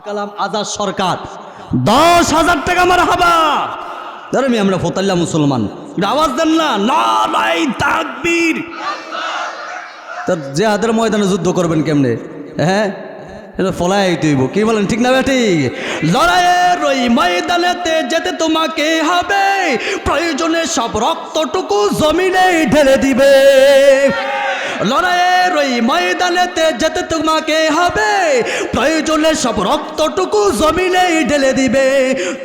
কালাম আজাদ সরকার 10,000 টাকা মারহাবা। ধরেন আমরা ফতাল্লা মুসলমান, আওয়াজ দেন না, নারায়ে তাকবীর। জিহাদের ময়দানে যুদ্ধ করবেন কেমনে? হ্যাঁ, ফলাই তুইব, কি বলেন, ঠিক না ঠিক? লড়াইয়ের ওই ময়দানেতে যেতে তোমাকে হবে, প্রয়োজনে সব রক্তটুকু জমিনে ঢেলে দিবে। লড়াইয়ের ওই ময়দানেতে যেতে তোমাকে হবে, প্রয়োজনে সব রক্তটুকু জমিনে ঢেলে দিবে।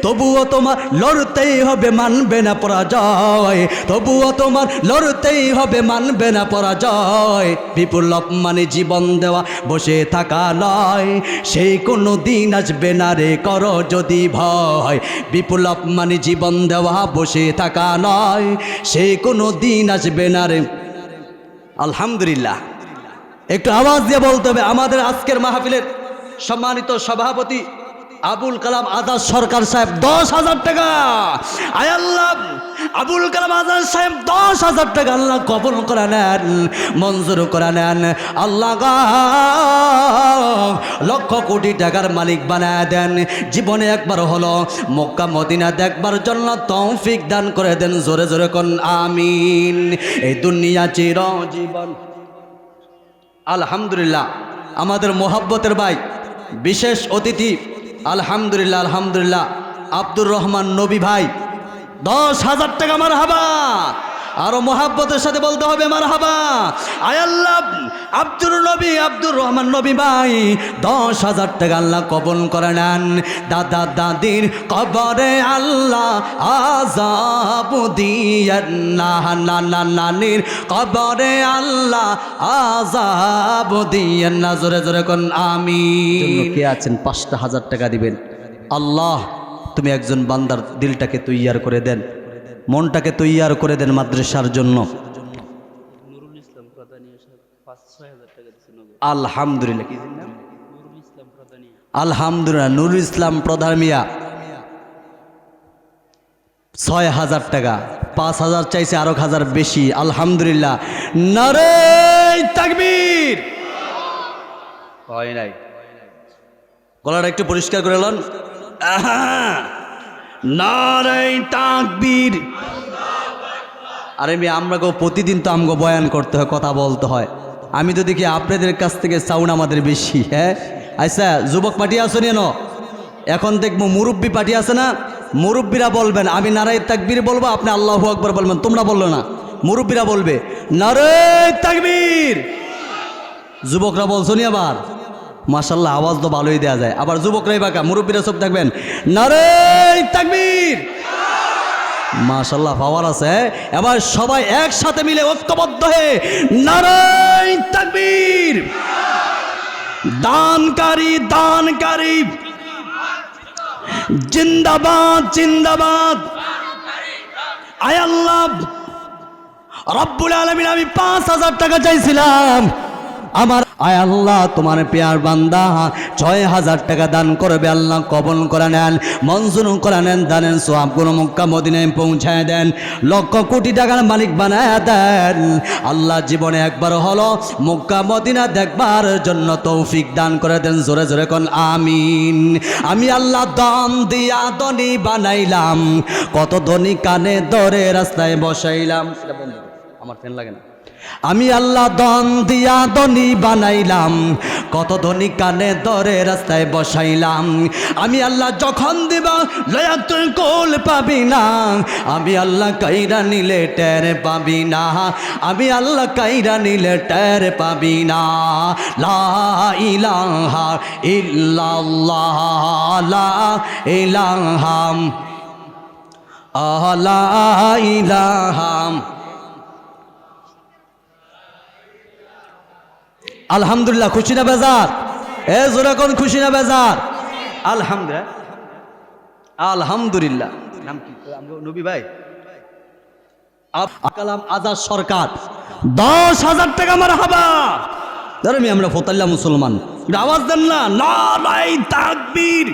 তবুও তোমার লড়তেই হবে, মানবে না পরাজয়। তবুও তোমার লড়তেই হবে, মানবে না পরাজয়। বিপ্লব মানে জীবন দেওয়া, বসে থাকা নয়। সেই কোনো দিন আসবে না রে, করো যদি ভয়। বিপ্লব মানে জীবন দেওয়া, বসে থাকা নয়। সেই কোনো দিন আসবে না রে। আলহামদুলিল্লাহ, একটু আওয়াজ দিয়ে বলতে হবে। আমাদের আজকের মাহফিলের সম্মানিত সভাপতি আবুল কালাম আজাদ সরকার সাহেব 10,000 টাকা। আয় আল্লাহ, আবুল কালাম আজাদ সাহেব 10,000 টাকা আল্লাহ কবুল করে নেন, মঞ্জুর করে নেন। আল্লাহ লক্ষ কোটি টাকার মালিক বানায় দেন। জীবনে একবার হলো মক্কা মদিনা দেখবার জন্য তৌফিক দান করে দেন। জোরে জোরে কোন আমিন। এই দুনিয়া চিরজীবন। আলহামদুলিল্লাহ, আমাদের মোহাব্বতের ভাই, বিশেষ অতিথি, আলহামদুলিল্লাহ আলহামদুলিল্লাহ, আব্দুর রহমান নবী ভাই 10,000 টাকা মারহাবা। আরো মোহাব্বতের সাথে বলতে হবে মারহাবা। আয় আল্লাহ, আব্দুর রহমান নবী ভাই 10,000 টাকা আল্লাহ কবুল করে নেন। দাদা দাদির কবরে আল্লাহ আযাব দিয়েন না, নানা নানির কবরে আল্লাহ আযাব দিয়েন না। জোরে জোরে কোন আমিন। কে আছেন 5,000 টাকা দিবেন? আল্লাহ, তুমি একজন বান্দার দিলটাকে তৈয়ার করে দেন, মনটাকে তৈয়ার করে দেন মাদ্রাসার জন্য। আলহামদুলিল্লাহ, আলহামদুলিল্লাহ, নুরুল ইসলাম প্রধান মিয়া 6,000 টাকা। 5,000 চাইছে, আরো 1,000 বেশি। আলহামদুলিল্লাহ, নারায়ে তাকবীর। হয় নাই, গলাটা একটু পরিষ্কার করে লন। নারায়ে তাকবীর। আরে মেয়ে, আমরাকে প্রতিদিন তো আমগো বয়ান করতে হয়, কথা বলতে হয়। আমি তো দেখি আপনাদের কাছ থেকে সাউন্ড আমাদের বেশি। হ্যাঁ, আচ্ছা, যুবক পার্টি আসো নিয়ে, এখন দেখবো মুরব্বী পার্টি আছে না, মুরব্বীরা বলবেন, আমি নারায়ে তাকবীর বলবো, আপনি আল্লাহু আকবার বলবেন। তোমরা বললো না, মুরব্বীরা বলবে নারায়ে তাকবীর। যুবকরা বলছো নি আবার? মাশাআল্লাহ, আওয়াজ তো ভালোই দেওয়া যায়। আবার যুবকরাই বাঁকা, মুরব্বীরা সব থাকবেন নারায়ে তাকবীর। মাশাআল্লাহ, পাওয়ার আছে। এবার সবাই একসাথে মিলে ঐক্যবদ্ধ হয়ে নারায়ে তাকবীর। দানকারী দানকারী জিন্দাবাদ জিন্দাবাদ। আয় আল্লাহ রব্বুল আলামিন, আমি 5,000 টাকা চাইছিলাম, আমার আয় আল্লাহ তোমার পেয়ার বান্দা 6,000 টাকা দান করবে। আল্লাহ কবুল করে নেন, মঞ্জুর করে নেন। দানের সওয়াবগুলো মক্কা মদিনায় পৌঁছায় দেন, লক্ষ কোটি টাকার মালিক বানায় দেন। আল্লাহ জীবনে একবার হলো মক্কা মদিনা দেখবার জন্য তৌফিক দান করে দেন। জোরে জোরে কোন আমিন। আমি আল্লাহ দান দিয়া ধনী বানাইলাম, কত ধনী কানে ধরে রাস্তায় বসাইলাম। আমার ফ্যান লাগে না। আমি আল্লাহ দান দিয়া ধনী বানাইলাম, কত ধনী কানে ধরে রাস্তায় বসাইলাম। আমি আল্লাহ যখন দিব লয়া তুই কোল পাবি না, আমি আল্লাহ কাইরা নিলে টের পাবি না, আমি আল্লাহ কাইরা নিলে টের পাবি না। লা ইলাহা ইল্লাল্লাহ, লা ইলাহা লা ইলাহা। আলহামদুলিল্লাহ, খুশি না বেজার? এ জোরে কোন খুশি না বেজার? আলহামদুলিল্লাহ আলহামদুলিল্লাহ। নাম কি নবী ভাই? কালাম আজাদ সরকার 10,000 টাকা মারহাবা। ধরেন আমরা ফতাল্লা মুসলমান, আওয়াজ দেন না, নারায়ে তাকবীর।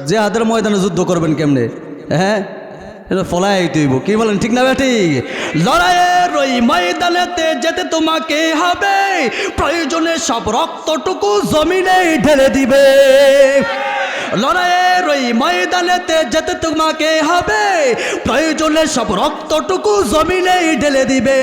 জিহাদের ময়দানে যুদ্ধ করবেন কেমনে? হ্যাঁ, এটা ফলাই তুইব, কি বলেন ঠিক না বেটি? লড়াইয়ের ওই ময়দানেতে যেতে তোমাকে হবে, প্রয়োজনে সব রক্তটুকু জমিনে ঢেলে দিবে। লড়াইয়ের ওই ময়দানেতে যেতে তোমাকে হবে, প্রয়োজনে সব রক্তটুকু জমিনে ঢেলে দিবে।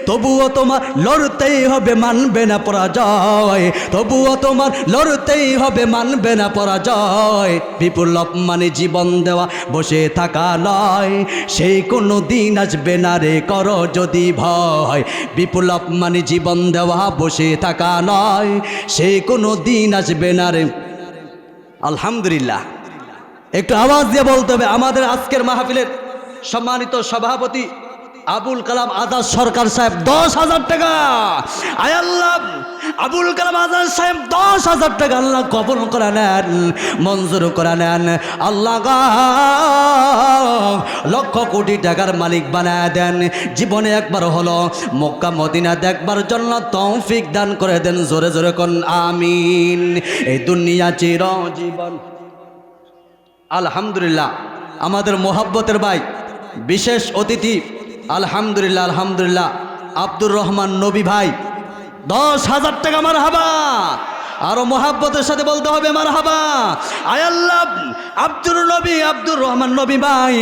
তবুও তোমার লড়তেই হবে, মানবে না পরাজয়। তবুও তোমার লড়তেই হবে, মানবে না পরাজয়। বিপ্লব মানে জীবন দেওয়া, বসে থাকা নয়। সেই কোনো দিন আসবে না রে, করো যদি ভয়। বিপ্লব মানে জীবন দেওয়া, বসে থাকা নয়। সেই কোনো দিন আসবে না রে। আলহামদুলিল্লাহ, একটু আওয়াজ দিয়ে বলতে হবে। আমাদের আজকের মাহফিলের সম্মানিত সভাপতি আবুল কালাম আজাদ সরকার সাহেব 10,000 টাকা। আয় আল্লাহ, আবুল কালাম আজাদ সাহেব 10,000 টাকা আল্লাহ কবুল করে নেন, মঞ্জুর করে নেন। আল্লাহ লক্ষ কোটি টাকার মালিক বানায় দেন। জীবনে একবার হলো মক্কা মদিনা দেখবার জন্য তৌফিক দান করে দেন। জোরে জোরে কোন আমিন। এই দুনিয়া চিরজীবন। আলহামদুলিল্লাহ, আমাদের মোহাব্বতের ভাই, বিশেষ অতিথি, আলহামদুলিল্লাহ আলহামদুলিল্লাহ, আব্দুর রহমান নবী ভাই 10,000 টাকা। মারহাবা। আরো মোহাব্বতের সাথে বলতে হবে মারহাবা। আয় আল্লাহ, আব্দুর রহমান নবী ভাই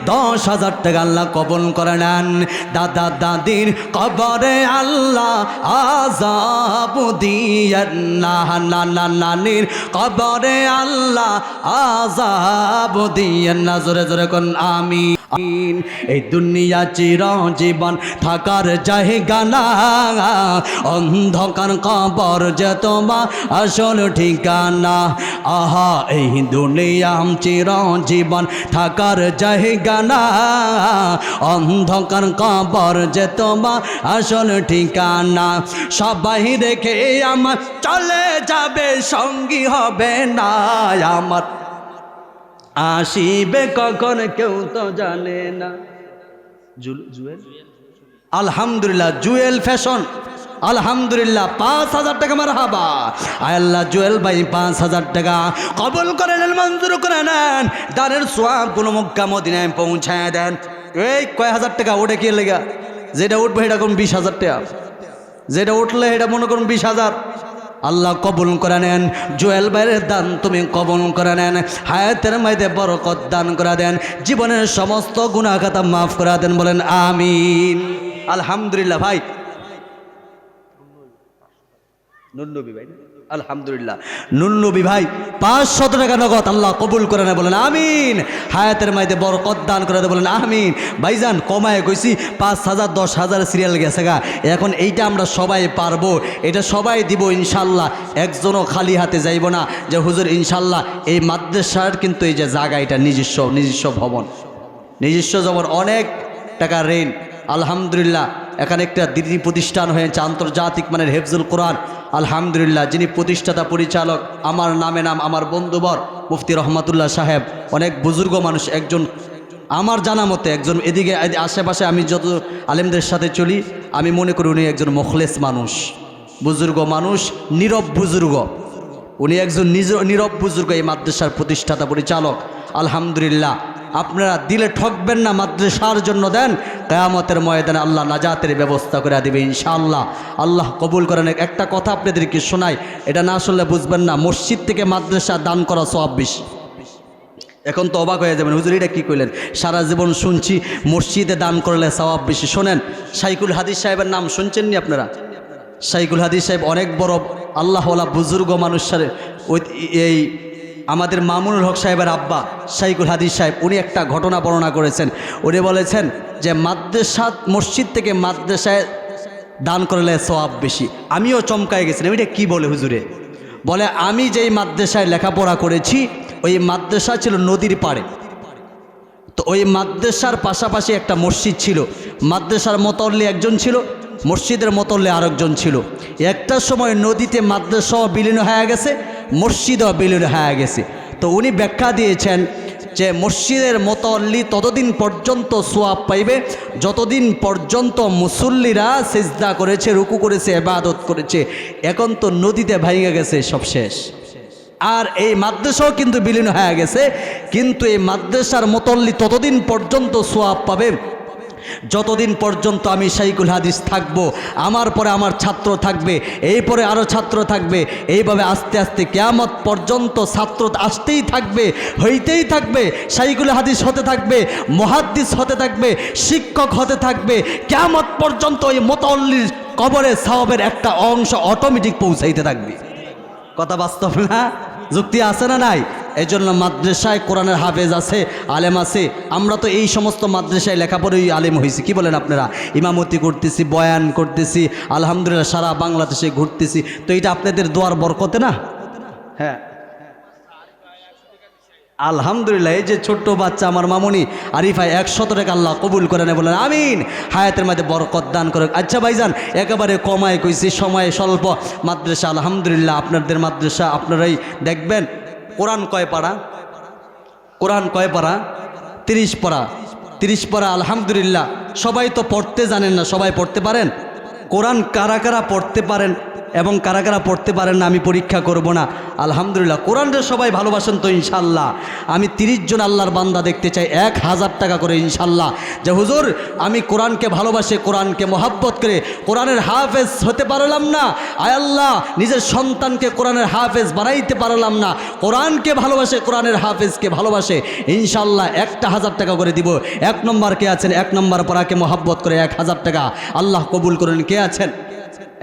10,000 টাকা আল্লাহ কবুল করে নেন। দাদা দাদির কবরে আল্লাহ আযাব দিয়েন না, নানা নানির কবরে আল্লাহ আযাব দিয়েন না। জোরে জোরে কোন আমিন। এই দুনিয়া চিরজীবন থাকার জায়গা না, অন্ধকার কবর যে তোমার আসল ঠিকানা। আহা, এই দুনিয়া চিরজীবন থাকার জায়গা না, অন্ধকার কবর যে তোমার আসল ঠিকানা। সবাই রেখে আমার চলে যাবে, সঙ্গী হবে না আমার। আসিবে কখন কেউ তো জানে না। জুয়েল, আলহামদুলিল্লাহ, জুয়েল ফ্যাশন, আলহামদুলিল্লাহ 5,000 টাকা। মারহাবা। আয় আল্লাহ, জুয়েল ভাই 5,000 টাকা কবুল করে নেন, মঞ্জুর করে নেন। দানের সোয়াব গুলো মক্কা মদিনায় পৌঁছায় দেন। এই কয় হাজার টাকা ওটা কি লেগা? যেটা উঠবে এটা কোন 20,000 টাকা, যেটা উঠলে এটা মনে করুন 20,000। আল্লাহ কবুল করে নেন। জুয়েল ভাইয়ের দান তুমি কবুল করে নেন। হায়াতের মধ্যে বরকত দান করে দেন। জীবনের সমস্ত গুনাহ খাতা মাফ করে দেন। বলেন আমিন। আলহামদুলিল্লাহ ভাই, নুননবী ভাই, আলহামদুলিল্লাহ নুননবী ভাই 500 টাকা নগদ আল্লাহ কবুল করে নেন। বলেন আমিন। হায়াতের মধ্যে বরকত দান করে দেন। বলেন আমিন। ভাইজান কমায় কইছি 5,000 10,000 সিরিয়াল গেছে গা। এখন এইটা আমরা সবাই পারবো, এটা সবাই দিব ইনশাল্লাহ। একজনও খালি হাতে যাইব না যে হুজুর ইনশাল্লাহ এই মাদ্রাসার কিন্তু এই যে জায়গা, এটা নিজস্ব ভবন, নিজস্ব জবর, অনেক টাকা ঋণ। আলহামদুলিল্লাহ, এখানে একটা দিনী প্রতিষ্ঠান হয়েছে আন্তর্জাতিক মানের হেফজুল কোরআন। আলহামদুলিল্লাহ, যিনি প্রতিষ্ঠাতা পরিচালক, আমার নামে নাম, আমার বন্ধুবর মুফতি রহমাতুল্লাহ সাহেব, অনেক বুজুর্গ মানুষ, একজন আমার জানা মতে একজন, এদিকে আশেপাশে আমি যত আলেমদের সাথে চলি আমি মনে করি উনি একজন মুখলেস মানুষ, বুজুর্গ মানুষ, নীরব বুজুর্গ। উনি একজন নীরব বুজুর্গ, এই মাদ্রাসার প্রতিষ্ঠাতা পরিচালক। আলহামদুলিল্লাহ, আপনারা দিলে ঠকবেন না, মাদ্রাসার জন্য দেন, কিয়ামতের ময়দানে আল্লাহ নাজাতের ব্যবস্থা করে দিবে ইনশাআল্লাহ। আল্লাহ কবুল করেন। একটা কথা আপনাদেরকে শোনাই, এটা না শুনলে বুঝবেন না। মসজিদ থেকে মাদ্রাসা দান করা সওয়াব বেশি। এখন তো অবাক হয়ে যাবেন, হুজুর এটা কী কইলেন? সারা জীবন শুনছি মসজিদে দান করলে সওয়াব বেশি। শোনেন, শাইখুল হাদিস সাহেবের নাম শুনছেননি আপনারা? শাইখুল হাদিস সাহেব অনেক বড় আল্লাহওয়ালা বুজুর্গ মানুষের। এই আমাদের মামুনুল হক সাহেবের আব্বা শাইখুল হাদিস সাহেব, উনি একটা ঘটনা বর্ণনা করেছেন। উনি বলেছেন যে মসজিদ থেকে মাদ্রাসায় দান করলে সওয়াব বেশি। আমিও চমকায় গেছিলাম, এটা কী বলে হুজুরে? বলে আমি যেই মাদ্রাসায় লেখাপড়া করেছি ওই মাদ্রাসা ছিল নদীর পাড়ে। তো ওই মাদ্রাসার পাশাপাশি একটা মসজিদ ছিল। মাদ্রাসার মোতল্লি একজন ছিল, মসজিদের মোতল্লি আরেকজন ছিল। একটা সময় নদীতে মাদ্রাসাও বিলীন হয়ে গেছে, মসজিদও বিলীন হয়ে গেছে। তো উনি ব্যাখ্যা দিয়েছেন যে মসজিদের মোতল্লি ততদিন পর্যন্ত সোয়াব পাইবে যতদিন পর্যন্ত মুসল্লিরা সিজদা করেছে, রুকু করেছে, ইবাদত করেছে। এখন তো নদীতে ভাঙে গেছে, সব শেষ। আর এই মাদ্রাসাও কিন্তু বিলীন হয়ে গেছে, কিন্তু এই মাদ্রাসার মুতল্লি ততদিন পর্যন্ত সওয়াব পাবে যতদিন পর্যন্ত আমি শাইখুল হাদিস থাকবো, আমার পরে আমার ছাত্র থাকবে, এই পরে আরও ছাত্র থাকবে, এইভাবে আস্তে আস্তে কিয়ামত পর্যন্ত ছাত্র আসতেই থাকবে, হইতেই থাকবে, শাইখুল হাদিস হতে থাকবে, মুহাদ্দিস হতে থাকবে, শিক্ষক হতে থাকবে, কিয়ামত পর্যন্ত ওই মুতল্লির কবরে সওয়াবের একটা অংশ অটোমেটিক পৌঁছাইতে থাকবে। কথা বাস্তব না? যুক্তি আছে না নাই? এই জন্য মাদ্রাসায় কোরআনের হাফেজ আছে, আলেম আছে। আমরা তো এই সমস্ত মাদ্রাসায় লেখাপড়াই আলেম হয়েছি, কি বলেন আপনারা? ইমামতি করতেছি, বয়ান করতেছি, আলহামদুলিল্লাহ সারা বাংলাদেশে ঘুরতেছি। তো এটা আপনাদের দোয়ার বরকতে না? হ্যাঁ আলহামদুলিল্লাহ। এই যে ছোট্ট বাচ্চা আমার মামুনি আরিফা 100 টাকা আল্লাহ কবুল করে নেয়, বলেন আমিন। হায়াতের মধ্যে বরকত দান করে। আচ্ছা ভাইজান, একেবারে কমায় কইছি, সময় স্বল্প। মাদ্রাসা আলহামদুলিল্লাহ, আপনাদের মাদ্রাসা আপনারাই দেখবেন। কোরআন কয় পারা? কোরআন কয় পারা? 30 পারা। 30 পারা আলহামদুলিল্লাহ। সবাই তো পড়তে জানেন না, সবাই পড়তে পারেন? কোরআন কারা কারা পড়তে পারেন এবং কারা কারা পড়তে পারেন না আমি পরীক্ষা করব না। আলহামদুলিল্লাহ কোরআনটা সবাই ভালোবাসেন তো ইনশাল্লাহ। আমি 30 জন আল্লাহর বান্দা দেখতে চাই, 1000 টাকা করে ইনশাল্লাহ। যে হুজুর আমি কোরআনকে ভালোবাসে, কোরআনকে মহাব্বত করে কোরআনের হাফেজ হতে পারলাম না, আয় আল্লাহ নিজের সন্তানকে কোরআনের হাফেজ বানাইতে পারলাম না, কোরআনকে ভালোবাসে, কোরআনের হাফেজকে ভালোবাসে, ইনশাল্লাহ 1000 টাকা করে দিব। 1 নম্বর কে আছেন? 1 নম্বর পড়াকে মহাব্বত করে 1000 টাকা আল্লাহ কবুল করেন। কে আছেন?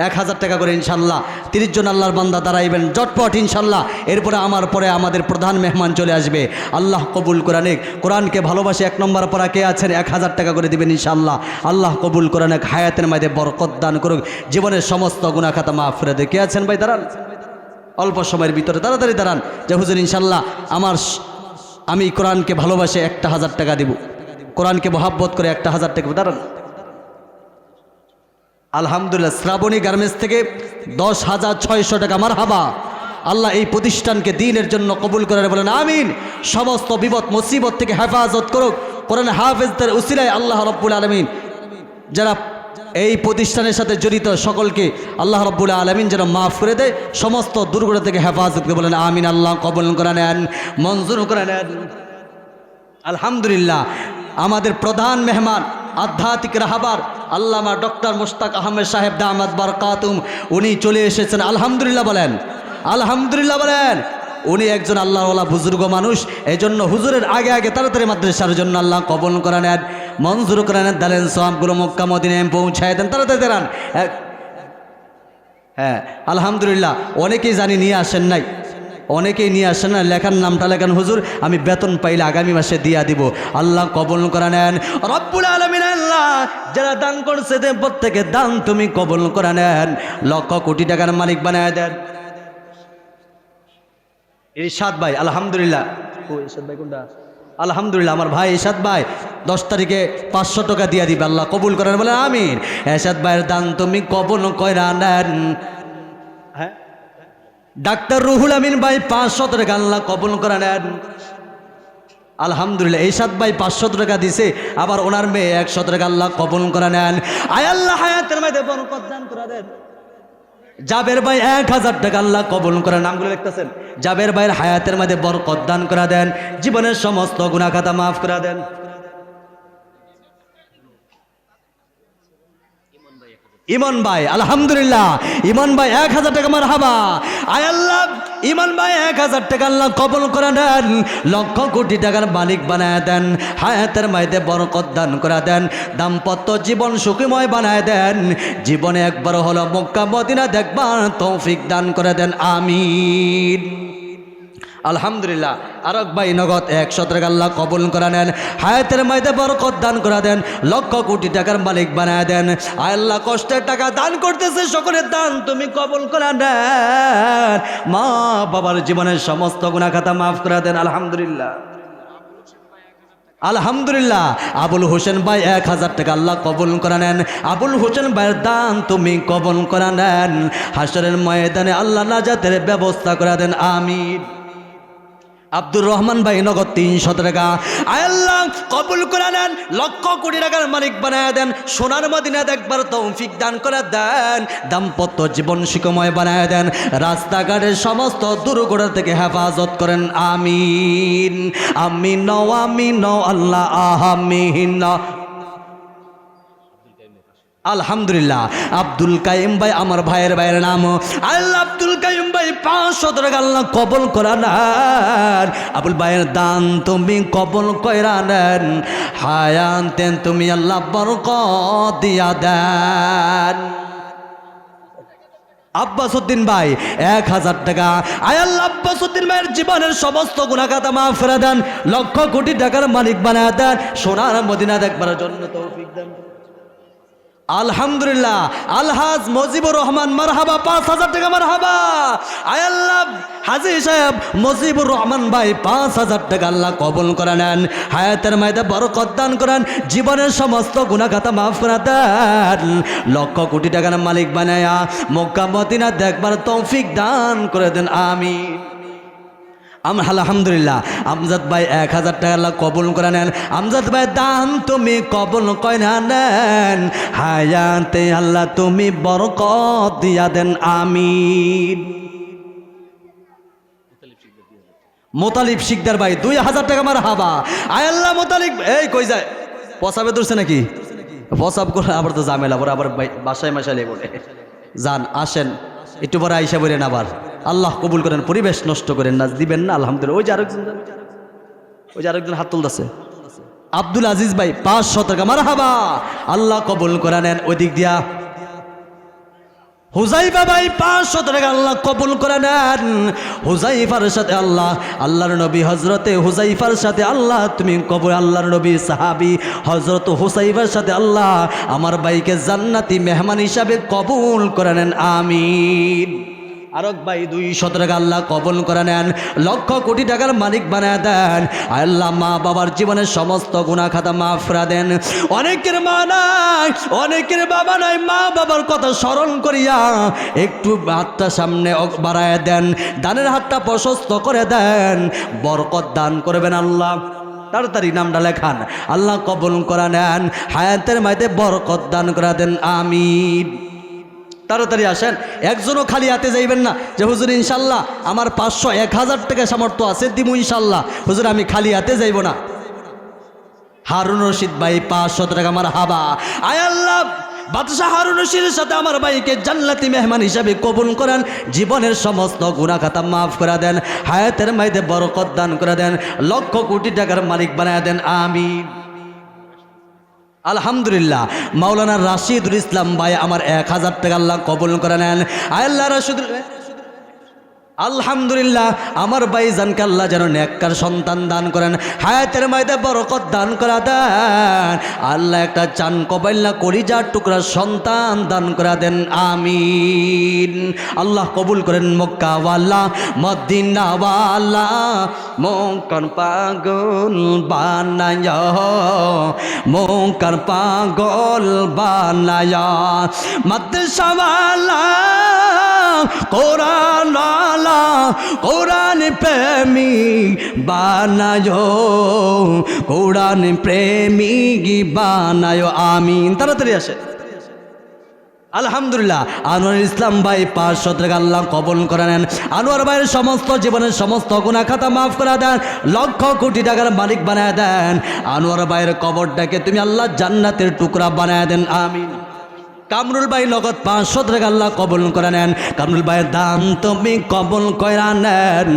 1000 টাকা করে ইনশাল্লাহ। 30 জন আল্লাহর বান্দা দাঁড়াইবেন জটপট ইনশাল্লাহ। এরপরে আমার পরে আমাদের প্রধান মেহমান চলে আসবে, আল্লাহ কবুল করেন। কোরআনকে ভালোবাসে 1 নম্বর পড়া কে আছেন? 1000 টাকা করে দিবেন ইনশাল্লাহ। আল্লাহ কবুল করেন, হায়াতের মধ্যে বরকত দান করুক, জীবনের সমস্ত গুনাহ খাতা মাফ করে দেয়। কে আছেন ভাই? দাঁড়ান অল্প সময়ের ভিতরে, তাড়াতাড়ি দাঁড়ান। যে হুজুর ইনশাল্লাহ আমি কোরআনকে ভালোবাসে 1000 টাকা দিব, কোরআনকে মহাব্বত করে 1000 টাকা। দাঁড়ান। আলহামদুলিল্লাহ শ্রাবণী গার্মেন্টস থেকে 10,600 টাকা। মারহাবা। আল্লাহ এই প্রতিষ্ঠানকে দ্বীনের জন্য কবুল করে বলেন আমিন। সমস্ত বিপদ মুসিবত থেকে হেফাজত করুক কোরআন হাফেজদের উসিলায় আল্লাহ রাব্বুল আলামিন। যারা এই প্রতিষ্ঠানের সাথে জড়িত সকলকে আল্লাহ রাব্বুল আলামিন যেন মাফ করে দেয়, সমস্ত দুর্ঘটনা থেকে হেফাজত করে বলেন আমিন। আল্লাহ কবুল করে নেন, মঞ্জুর করে নেন। আলহামদুলিল্লাহ আমাদের প্রধান মেহমান আধ্যাত্মিক রাহবার আল্লামা ডক্টর মুশতাক আহমেদ সাহেব দামাত বারকাতুম, উনি চলে এসেছেন। আলহামদুলিল্লাহ বলেন, আলহামদুলিল্লাহ বলেন। উনি একজন আল্লাহওয়ালা বুজুর্গ মানুষ, এই জন্য হুজুরের আগে আগে তাড়াতাড়ি মাদ্রাসার জন্য আল্লাহ কবুল করে নেন, মঞ্জুর করে নেন, দালেন সওয়াবগুলো মক্কা মদিনায় পৌঁছায় দেন, তাড়াতাড়ি দাঁড়ান। হ্যাঁ আলহামদুলিল্লাহ। অনেকেই জানি নিয়ে আসেন নাই, অনেকেই নিয়ে আসেন না, লেখার নামটা লেখান হুজুর আমি বেতন পাইলে আগামী মাসে দিয়া দিব। আল্লাহ কবুল করে নেন রব্বুল আলামিন। আল্লাহ যারা দান করছে দেন, প্রত্যেকের দান তুমি কবুল করে নেন, লক্ষ কোটি টাকার মালিক বানায় দেন। ইরশাদ ভাই আলহামদুলিল্লাহ। ও ইরশাদ ভাই কোনটা? আলহামদুলিল্লাহ আমার ভাই ইরশাদ ভাই 10 তারিখে 500 টাকা দিয়া দিবে, আল্লাহ কবুল করেন বলেন আমিন। ইরশাদ ভাইয়ের দান তুমি কবুল কইরা নেন। হ্যাঁ ডাক্তার রুহুল আমিন ভাই 500 টাকা আল্লাহ কবুল করে নেন। আলহামদুলিল্লাহ ইরশাদ ভাই 500 টাকা দিছে, আবার ওনার মেয়ে 100 টাকা আল্লাহ কবুল করে নেন। আয় আল্লাহ হায়াতের মধ্যে বরকত দান করে দেন। জাবের ভাই 1000 টাকা আল্লাহ কবুল করে, নামগুলো লিখতেছেন। জাবের ভাইয়ের হায়াতের মধ্যে বরকত দান করে দেন, জীবনের সমস্ত গুনাহ খাতা মাফ করে দেন। ইমন ভাই আলহামদুলিল্লাহ, ইমন ভাই 1000 টাকা। মারহাবা। আয় আল্লাহ ইমন ভাই 1000 টাকা আল্লাহ কবুল করে দেন, লক্ষ কোটি টাকার মালিক বানায় দেন, হায়াতের মধ্যে বরকত দান করে দেন, দাম্পত্য জীবন সুখময় বানায় দেন, জীবনে একবার হলো মক্কা মদিনা দেখবার তৌফিক দান করে দেন আমিন। আলহামদুলিল্লাহ। আরক ভাই নগদ 100 টাকা আল্লাহ কবুল করে নেন, হায়াতের মধ্যে বরকত দান করে দেন, লক্ষ কোটি টাকার মালিক বানায় দেন। আল্লাহ কষ্টের টাকা দান করতেছে, সকলের দান তুমি কবুল করে নেন, মা বাবার জীবনের সমস্ত গুনাহ খাতা মাফ করে দেন। আলহামদুলিল্লাহ। আলহামদুলিল্লাহ। আবুল হোসেন ভাই 1000 টাকা আল্লাহ কবুল করে নেন, আবুল হোসেন ভাইয়ের দান তুমি কবুল করে নেন, হাসরের ময়দানে আল্লাহ নাজাতের ব্যবস্থা করে দেন আমিন। আব্দুর রহমান ভাই নগদ 300 টাকা। আয় আল্লাহ কবুল করে নেন, লক্ষ কোটি টাকার মালিক বানায় দেন, সোনার মদিনায় একবার তৌফিক দান করে দেন, দাম্পত্য জীবন সুখময় বানায় দেন, রাস্তাঘাটের সমস্ত দুর্ঘটনা থেকে হেফাজত করেন। আমিন আমিন আমিন আল্লাহ আমিন। আলহামদুলিল্লাহ আব্দুল কাইম ভাই আমার ভাইয়ের নাম। আল্লাহ আব্দুল কাইম ভাই 500 টাকা আল্লাহ কবল করা নেন। আবুল ভাইয়ের দান তুমি কবল কইরা নেন, হায়াতেন তুমি আল্লাহ বরকত দিয়া দেন। আব্বাসউদ্দিন ভাই 1000 টাকা। আয় আল্লাহ আব্বাসউদ্দিন ভাইয়ের জীবনের সমস্ত গুনাহ খাতা মাফ করে দেন, লক্ষ কোটি টাকার মালিক বানায় দেন, সোনার মদিনা দেখবার জন্য তৌফিক দেন। আলহামদুলিল্লাহ আলহাজ মজিবুর রহমান মারহাবা 5000 টাকা মারহাবা। আয় আল্লাহ হাজী সাহেব মজিবুর রহমান ভাই 5000 টাকা আল্লাহ কবুল করে নেন, হায়াতের মধ্যে বরকত দান করেন, জীবনের সমস্ত গুনাহ খাতা মাফ করে দেন, লক্ষ কোটি টাকার মালিক বানায়া মক্কা মদিনা দেখবার তৌফিক দান করে দেন। আমিন। আলহামদুলিল্লাহ আমজাদ ভাই 1000 টাকা আল্লাহ কবুল করে নেন। আমজাদ ভাই দান তুমি কবুল কইরা নেন, হায়াতে আল্লাহ তুমি বরকত দিয়া দেন। আমিন। মোতালিব শিকদার ভাই 2000 টাকা মারহাবা। আয় আল্লাহ মোতালিব এই কই যায়, পসাবে ধরছে নাকি? পসাব করে আবার তো ঝামেলা পরে, আবার বাসায় মাসালে বলে যান আসেন একটু পরে আইসা বলেন আবার। আল্লাহ কবুল করেন, পরিবেশ নষ্ট করেন না, দিবেন না। আলহামদুলিল্লাহ ওই যে আরেকজন হাত তুলতেছে আব্দুল আজিজ ভাই 500 টাকা মারহাবা, আল্লাহ কবুল করে নেন। ওই দিক দিয়া হুজাইফা ভাই 500 টাকা আল্লাহ কবুল করে নেন। হুজাইফার সাথে আল্লাহ, আল্লাহর নবী হজরতে হুজাইফার সাথে আল্লাহ তুমি কবুল, আল্লাহর নবী সাহাবী হজরত হুজাইফার সাথে আল্লাহ আমার ভাইকে জান্নাতি মেহমান হিসাবে কবুল করে নেন। আমিন। আরক ভাই 200 টাকা আল্লাহ কবুল করে নেন, লক্ষ কোটি টাকার মালিক বানায় দেন। আল্লাহ মা বাবার জীবনের সমস্ত গুনাহ খাতা মাফ করে দেন। অনেকের মা নাই, অনেকের বাবা নাই, মা বাবার কথা স্মরণ করিয়া একটু হাতটা সামনে বাড়ায় দেন, দানের হাতটা প্রশস্ত করে দেন, বরকত দান করবেন আল্লাহ। তাড়াতাড়ি নামটা লেখান, আল্লাহ কবুল করে নেন, হায়াতের মাঝে বরকত দান করে দেন। আমিন। তাড়াতাড়ি আসেন, একজনও খালি হাতে যাইবেন না যে হুজুর ইনশাল্লাহ আমার 500 1000 টাকা সামর্থ্য আছে দিমু ইনশাল্লাহ, হুজুর আমি খালি হাতে যাইব না। হারুন রশিদ ভাই 500 টাকা মারহাবা। আয় আল্লাহ বাদশাহ হারুন রশিদের সাথে আমার ভাইকে জান্নাতি মেহমান হিসাবে কবুল করেন, জীবনের সমস্ত গুনাহ খাতা মাফ করে দেন, হায়াতের মাঝে বরকত দান করে দেন, লক্ষ কোটি টাকার মালিক বানায় দেন। আমিন। আলহামদুলিল্লাহ মাওলানা রাশিদুল ইসলাম ভাই আমার 1000 টাকা আল্লাহ কবুল করে নেন। আল্লাহ রাশিদুল আলহামদুলিল্লাহ আমার ভাই জানকে আল্লাহ যেন নেককার সন্তান দান করেন, হায়াতের মধ্যে বরকত দান করে দেন, আল্লাহ একটা চান কবাইল্লা কলিজার টুকরা সন্তান দান করে দেন। আমিন। আল্লাহ কবুল করেন। মক্কাওয়ালা মদিনাওয়ালা মক্কার পাগল বানায়, মক্কার পাগল বানায়, মাদ্রাসাওয়ালা কোরআন কোরআন প্রেমিক বানায়, কোরআন প্রেমিক বানায়। আমিন। তাড়াতাড়ি আসে। আলহামদুলিল্লাহ আনোয়ার ইসলাম ভাই 500 টাকা আল্লাহ কবুল করে নেন, আনোয়ার ভাইয়ের সমস্ত জীবনের সমস্ত গুনাহ খাতা মাফ করে দেন, লক্ষ কোটি টাকার মালিক বানায় দেন, আনোয়ার ভাইয়ের কবরটাকে তুমি আল্লাহ জান্নাতের টুকরা বানায় দেন। আমিন। কামরুল ভাই নগদ 500 টাকা আল্লাহ কবুল করে নেন, কামরুল ভাইয়ের দান তুমি কবুল কইরা নেন,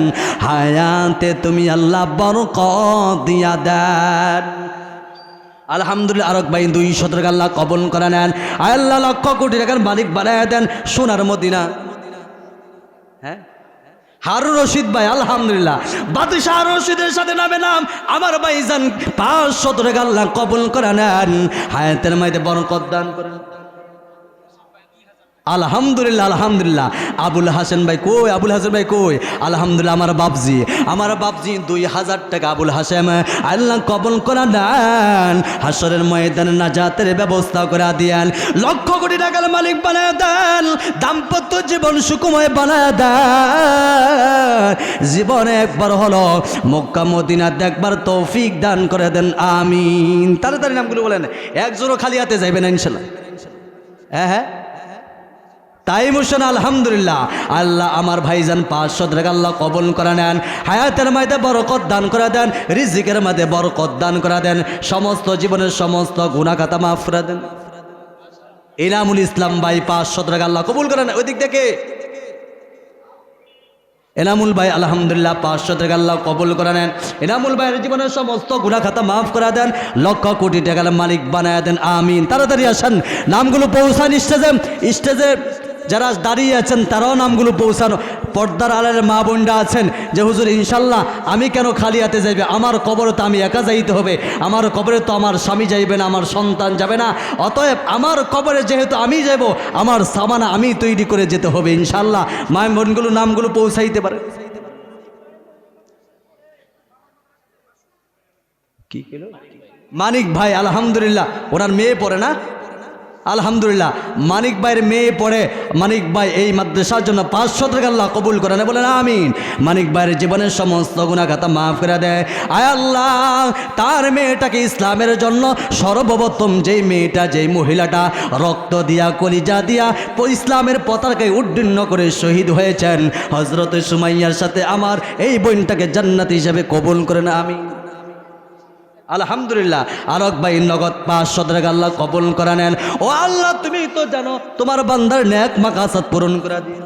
হায়াতে তুমি আল্লাহ বরকত দিয়া দেন। আলহামদুলিল্লাহ আরক ভাই 200 টাকা আল্লাহ কবুল করে নেন, আল্লাহ লক্ষ কোটি টাকার মালিক বানায় দেন, সোনার মদিনা। হ্যাঁ হারুন রশিদ ভাই আলহামদুলিল্লাহ বাদশাহ হারুন রশিদের সাথে নামে নাম আমার ভাইজান 500 টাকা আল্লাহ কবুল করে নেন, হায়াতের মধ্যে বরকত দান করেন। আলহামদুলিল্লাহ আলহামদুলিল্লাহ। আবুল হাসান ভাই কই? আবুল হাসান ভাই কই? আলহামদুলিল্লাহ আমার বাপজি 2000 টাকা আবুল হাসেম আল্লাহ কবুল করা দেন, হাসরের ময়দানে নাজাতের ব্যবস্থা করে দেন, লক্ষ কোটি টাকার মালিক বানায় দেন, দাম্পত্য জীবন সুখময় বানায় দেন, জীবনে একবার হলো মক্কা মদিনা দেখবার তৌফিক দান করে দেন, আমিন। তাড়াতাড়ি নামগুলো বলেন, একজোড়ো খালি হাতে যাইবেন ইনশাল্লাহ। হ্যাঁ, তাই মুশন আলহামদুলিল্লাহ। আল্লাহ আমার ভাইজান 500 টাকা আল্লাহ কবুল করে নেন, হায়াতের মধ্যে বরকত দান করে দেন, রিজিকের মধ্যে বরকত দান করে দেন, সমস্ত জীবনের সমস্ত গুনাহ খাতা মাফ করে দেন। ইনামুল ইসলাম ভাই 500 টাকা আল্লাহ কবুল করে নেন। ওই দিক থেকে এনামুল ভাই আলহামদুলিল্লাহ 500 টাকা আল্লাহ কবুল করে নেন। এনামুল ভাইয়ের জীবনের সমস্ত গুনাহ খাতা মাফ করে দেন, লক্ষ কোটি টাকার মালিক বানায় দেন, আমিন। তাড়াতাড়ি আসেন, নামগুলো পৌঁছান স্টেজে যারা দাঁড়িয়ে আছেন তারাও নামগুলো পৌঁছানো। পর্দার আড়ালের মা বোনরা আছেন যে হুজুর ইনশাল্লাহ আমি কেন খালি হাতে যাইবে, আমার কবরে তো আমি একা যাইতে হবে, আমার কবরে তো আমার স্বামী যাইবে না, আমার সন্তান যাবে না, অতএব আমার কবরে যেহেতু আমি যাব, আমার সামানা আমি তৈরি করে যেতে হবে ইনশাল্লাহ। মা বোনগুলো নামগুলো পৌঁছাইতে পারে। কি মানিক ভাই আলহামদুলিল্লাহ, ওনার মেয়ে পড়ে না, আলহামদুলিল্লাহ মানিক ভাইয়ের মেয়ে পড়ে। মানিক ভাই এই মাদ্রাসার জন্য 500 টাকা আল্লাহ কবুল করে না, বলেন আমিন। মানিক ভাইয়ের জীবনের সমস্ত গুনাহ খাতা মাফ করে দেয়। আয় আল্লাহ, তার মেয়েটাকে ইসলামের জন্য সর্বপ্রথম যেই মেয়েটা, যেই মহিলাটা রক্ত দিয়া কলিজা দিয়া ইসলামের পতাকায় উড্ডীন করে শহীদ হয়েছেন, হযরত সুমাইয়ার সাথে আমার এই বোনটাকে জান্নাতি হিসেবে কবুল করে না, আমিন। আলহামদুলিল্লাহ। আরক ভাই নগদ 500 টাকা আল্লাহ কবুল করে নেন। ও আল্লাহ, তুমি তো জানো তোমার বান্দার নেক মাকাসাদ পূরণ করে দিন,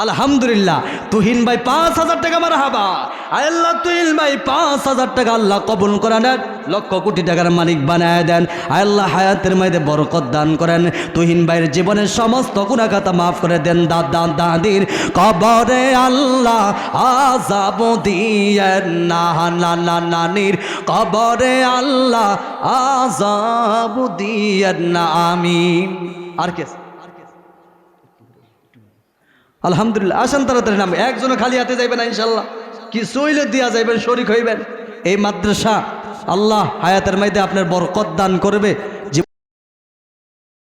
আলহামদুলিল্লাহ। তুহিন ভাই 5000 টাকা মারহাবা। আল্লাহ তুহিন ভাই 5000 টাকা আল্লাহ কবুল করে নেন, লক্ষ কোটি টাকার মালিক বানায় দেন। আল্লাহ হায়াতের মধ্যে বরকত দান করেন, তুহিন ভাইয়ের জীবনের সমস্ত গুনাহ খাতা মাফ করে দেন। দাদা দাদির কবরে আল্লাহ আযাব দিয়েন না, নানা নানির কবরে আল্লাহ আযাব দিয়েন না, আমিন। আর কে? আলহামদুলিল্লাহ। আসেন তাড়াতাড়ি নাম, একজনে খালি হাতে যাইবেন না ইনশাল্লাহ, কি সইলে দিয়া যাইবেন, শরীক হইবেন। এই মাদ্রাসা আল্লাহ হায়াতের মধ্যে আপনার বরকত দান করবে।